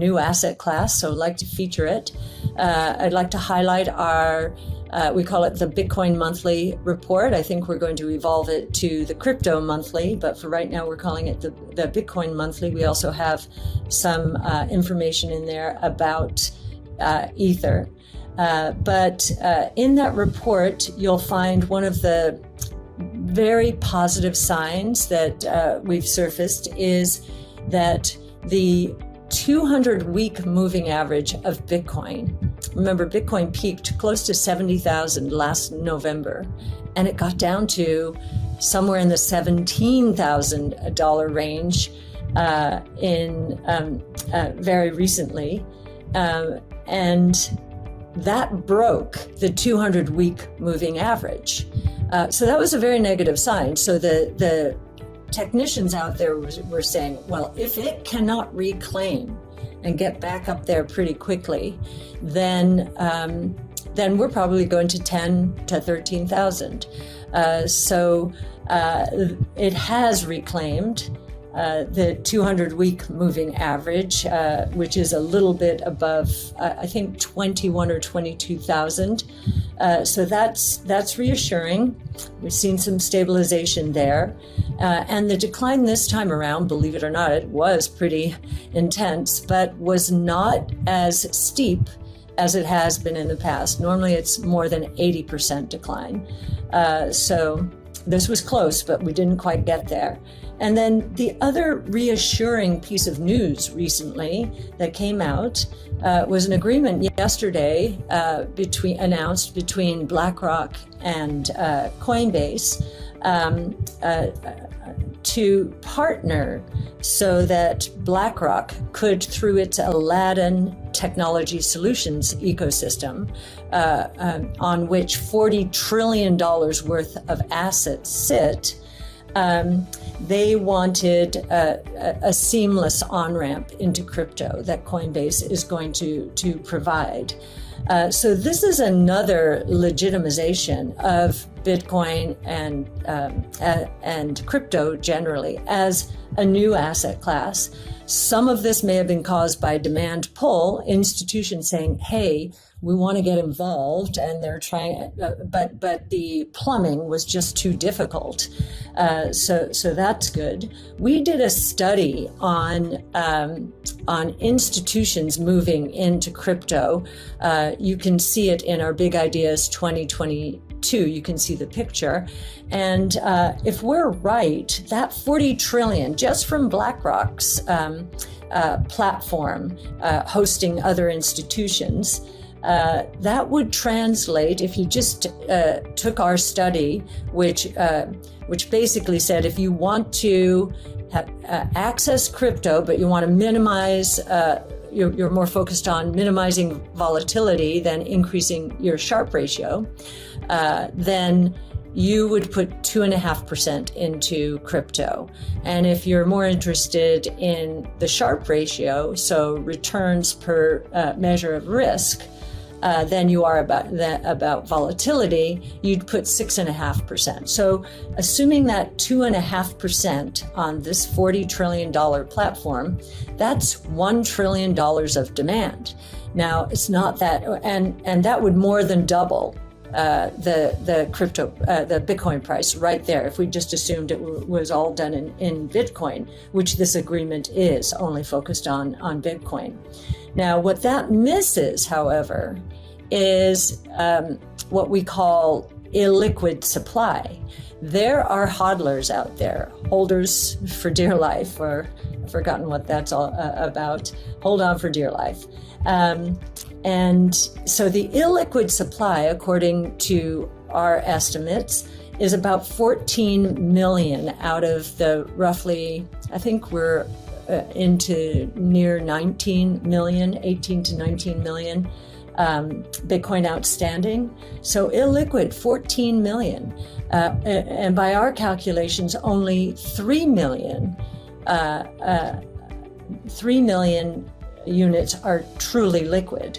new asset class, so I'd like to feature it. I'd like to highlight our, we call it the Bitcoin Monthly Report. I think we're going to evolve it to the Crypto Monthly, but for right now we're calling it the Bitcoin Monthly. We also have some information in there about Ether. But in that report, you'll find one of the very positive signs that we've surfaced is that the 200-week moving average of Bitcoin. Remember, Bitcoin peaked close to 70,000 last November, and it got down to somewhere in the $17,000 range very recently. And that broke the 200-week moving average. So that was a very negative sign. So the technicians out there were saying, well, if it cannot reclaim and get back up there pretty quickly, then we're probably going to 10 to 13,000. So it has reclaimed the 200-week moving average, which is a little bit above, I think, 21 or 22,000. So that's reassuring. We've seen some stabilization there. And the decline this time around, believe it or not, it was pretty intense, but was not as steep as it has been in the past. Normally it's more than 80% decline. So this was close, but we didn't quite get there. And then the other reassuring piece of news recently that came out was an agreement yesterday announced between BlackRock and Coinbase to partner so that BlackRock could, through its Aladdin Technology Solutions ecosystem, on which $40 trillion worth of assets sit, they wanted a seamless on-ramp into crypto that Coinbase is going to provide. So this is another legitimization of Bitcoin and crypto generally as a new asset class. Some of this may have been caused by demand pull, institutions saying, hey, we want to get involved, and they're trying, but the plumbing was just too difficult. So that's good. We did a study on institutions moving into crypto. You can see it in our Big Ideas 2022. You can see the picture. And if we're right, that 40 trillion just from BlackRock's platform hosting other institutions, that would translate, if you just took our study, which basically said if you want to access crypto, but you want to minimize, you're more focused on minimizing volatility than increasing your Sharpe ratio, then you would put 2.5% into crypto. And if you're more interested in the Sharpe ratio, so returns per measure of risk, than you are about volatility, you'd put 6.5%. So assuming that 2.5% on this $40 trillion platform, that's $1 trillion of demand. Now, it's not that, and that would more than double the crypto, the Bitcoin price right there, if we just assumed it was all done in Bitcoin, which this agreement is only focused on Bitcoin. Now, what that misses, however, is what we call illiquid supply. There are hodlers out there, holders for dear life, or I've forgotten what that's all about, hold on for dear life. And so the illiquid supply, according to our estimates, is about 14 million out of the roughly, I think we're into near 19 million, 18 to 19 million Bitcoin outstanding. So illiquid, 14 million. And by our calculations, only 3 million units are truly liquid.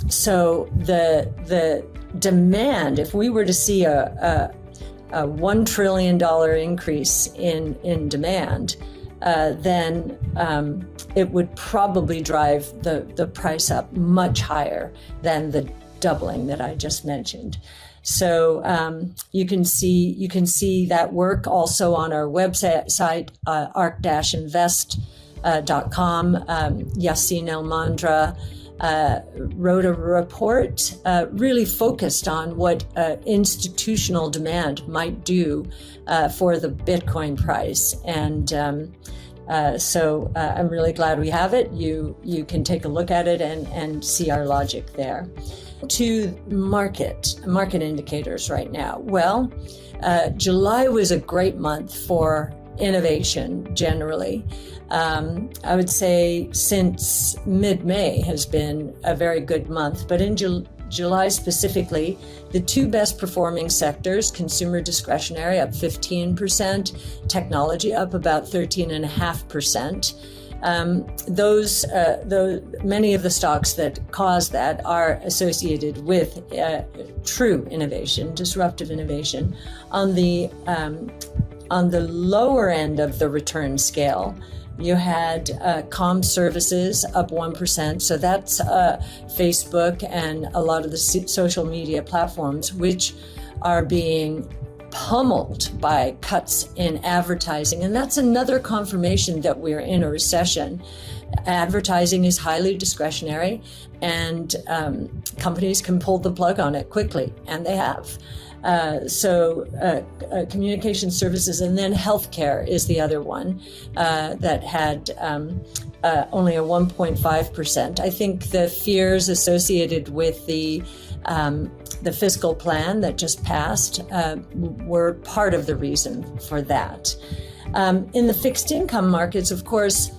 So the demand, if we were to see a $1 trillion increase in demand, then it would probably drive the price up much higher than the doubling that I just mentioned. So you can see that work also on our website, ARK-Invest.com. Yassine El-Mandra wrote a report really focused on what institutional demand might do for the Bitcoin price. And so I'm really glad we have it. You can take a look at it and see our logic there. To market indicators right now. Well, July was a great month for innovation generally. I would say since mid-May has been a very good month, but in July specifically, the two best performing sectors, consumer discretionary up 15%, technology up about 13.5%. Those many of the stocks that cause that are associated with true innovation, disruptive innovation. On the lower end of the return scale, you had comm services up 1%. So that's Facebook and a lot of the social media platforms, which are being pummeled by cuts in advertising. And that's another confirmation that we're in a recession. Advertising is highly discretionary, and companies can pull the plug on it quickly, and they have. So communication services, and then healthcare is the other one that had only a 1.5%. I think the fears associated with the fiscal plan that just passed were part of the reason for that. In the fixed income markets, of course,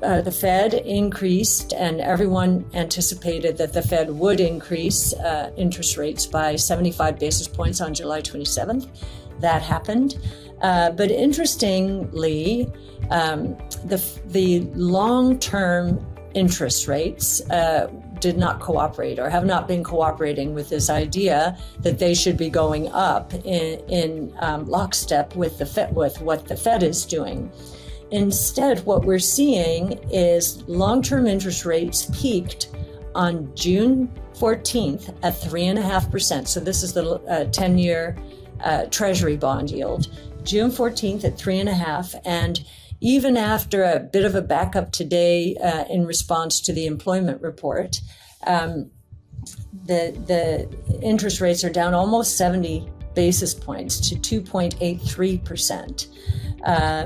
the Fed increased, and everyone anticipated that the Fed would increase interest rates by 75 basis points on July 27th. That happened. But interestingly, the long-term interest rates did not cooperate, or have not been cooperating with this idea that they should be going up in lockstep with what the Fed is doing. Instead, what we're seeing is long-term interest rates peaked on June 14th at 3.5%. So this is the 10-year Treasury bond yield. June 14th at 3.5%, and even after a bit of a backup today in response to the employment report, the interest rates are down almost 70 basis points to 2.83%.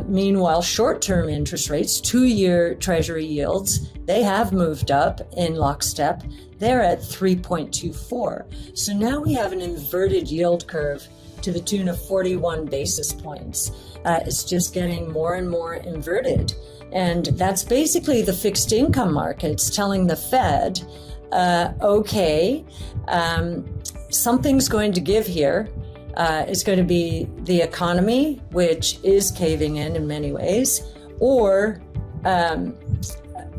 Meanwhile, short-term interest rates, 2-year Treasury yields, they have moved up in lockstep. They're at 3.24. So now we have an inverted yield curve to the tune of 41 basis points. It's just getting more and more inverted. And that's basically the fixed income markets telling the Fed, something's going to give here. It's going to be the economy, which is caving in many ways, or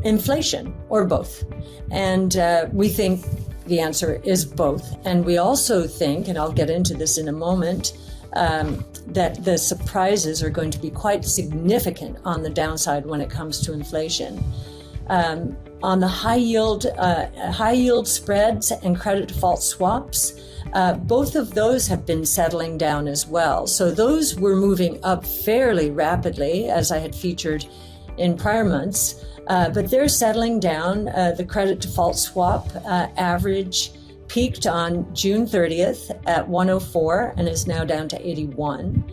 inflation, or both. And we think the answer is both. And we also think, and I'll get into this in a moment, that the surprises are going to be quite significant on the downside when it comes to inflation. On the high yield spreads and credit default swaps, both of those have been settling down as well. So those were moving up fairly rapidly, as I had featured in prior months, but they're settling down. The credit default swap average peaked on June 30th at 104 and is now down to 81.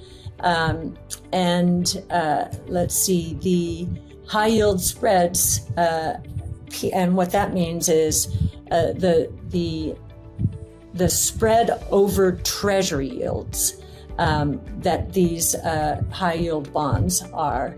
Let's see, the high yield spreads, and what that means is the spread over Treasury yields that these high yield bonds are.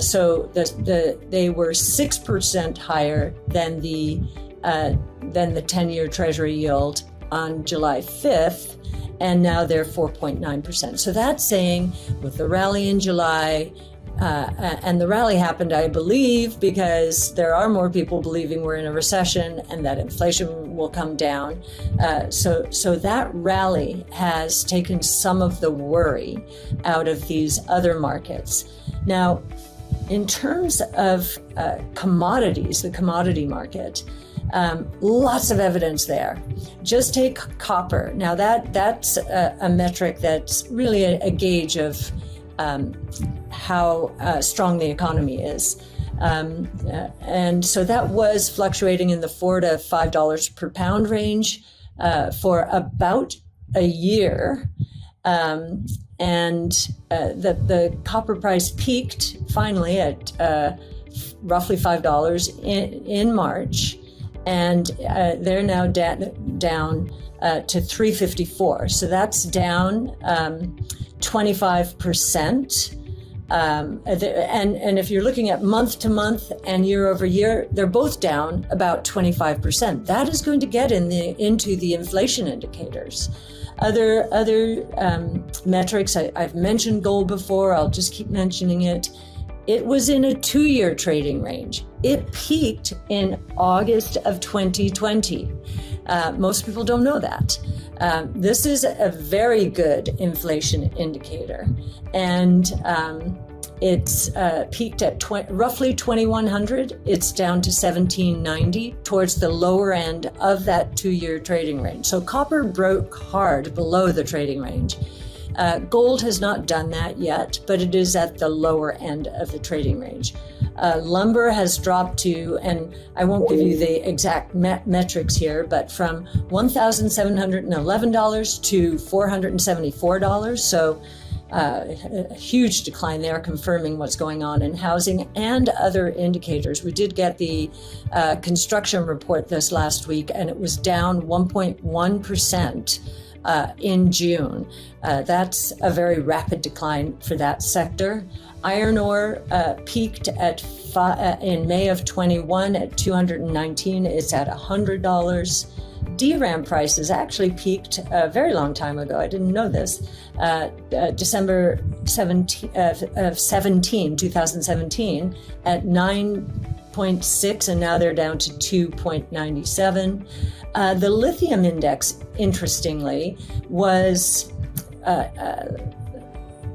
So they were 6% higher than the 10-year Treasury yield on July 5th, and now they're 4.9%. So that's saying with the rally in July, and the rally happened, I believe, because there are more people believing we're in a recession and that inflation will come down. So that rally has taken some of the worry out of these other markets. Now, In terms of commodities, the commodity market, lots of evidence there. Just take copper. Now that's a metric that's really a gauge of how strong the economy is. And so that was fluctuating in the $4 to $5 per pound range for about a year. And the copper price peaked finally at roughly $5 in March. And they're now down to $3.54. So that's down 25%. And if you're looking at month to month and year over year, they're both down about 25%. That is going to get into the inflation indicators. Other metrics, I've mentioned gold before, I'll just keep mentioning it. It was in a 2-year trading range. It peaked in August of 2020. Most people don't know that. This is a very good inflation indicator. And it's peaked at roughly 2,100. It's down to 1,790 towards the lower end of that 2-year trading range. So copper broke hard below the trading range. Gold has not done that yet, but it is at the lower end of the trading range. Lumber has dropped to, and I won't give you the exact metrics here, but from $1,711 to $474. So a huge decline there, confirming what's going on in housing and other indicators. We did get the construction report this last week, and it was down 1.1%. In June. That's a very rapid decline for that sector. Iron ore peaked in May of 21 at $219. It's at $100. DRAM prices actually peaked a very long time ago. I didn't know this. December 2017 at 9.6, and now they're down to 2.97. The lithium index, interestingly, was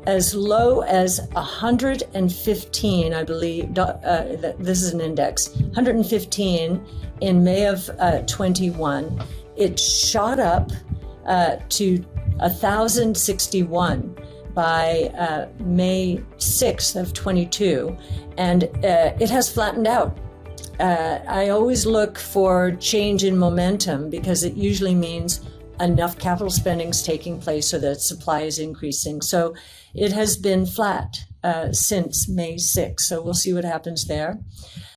as low as 115, I believe. This is an index, 115 in May of 21. It shot up to 1,061 by May 6th of 22, and it has flattened out. I always look for change in momentum because it usually means enough capital spending is taking place so that supply is increasing. So it has been flat since May 6th. So we'll see what happens there.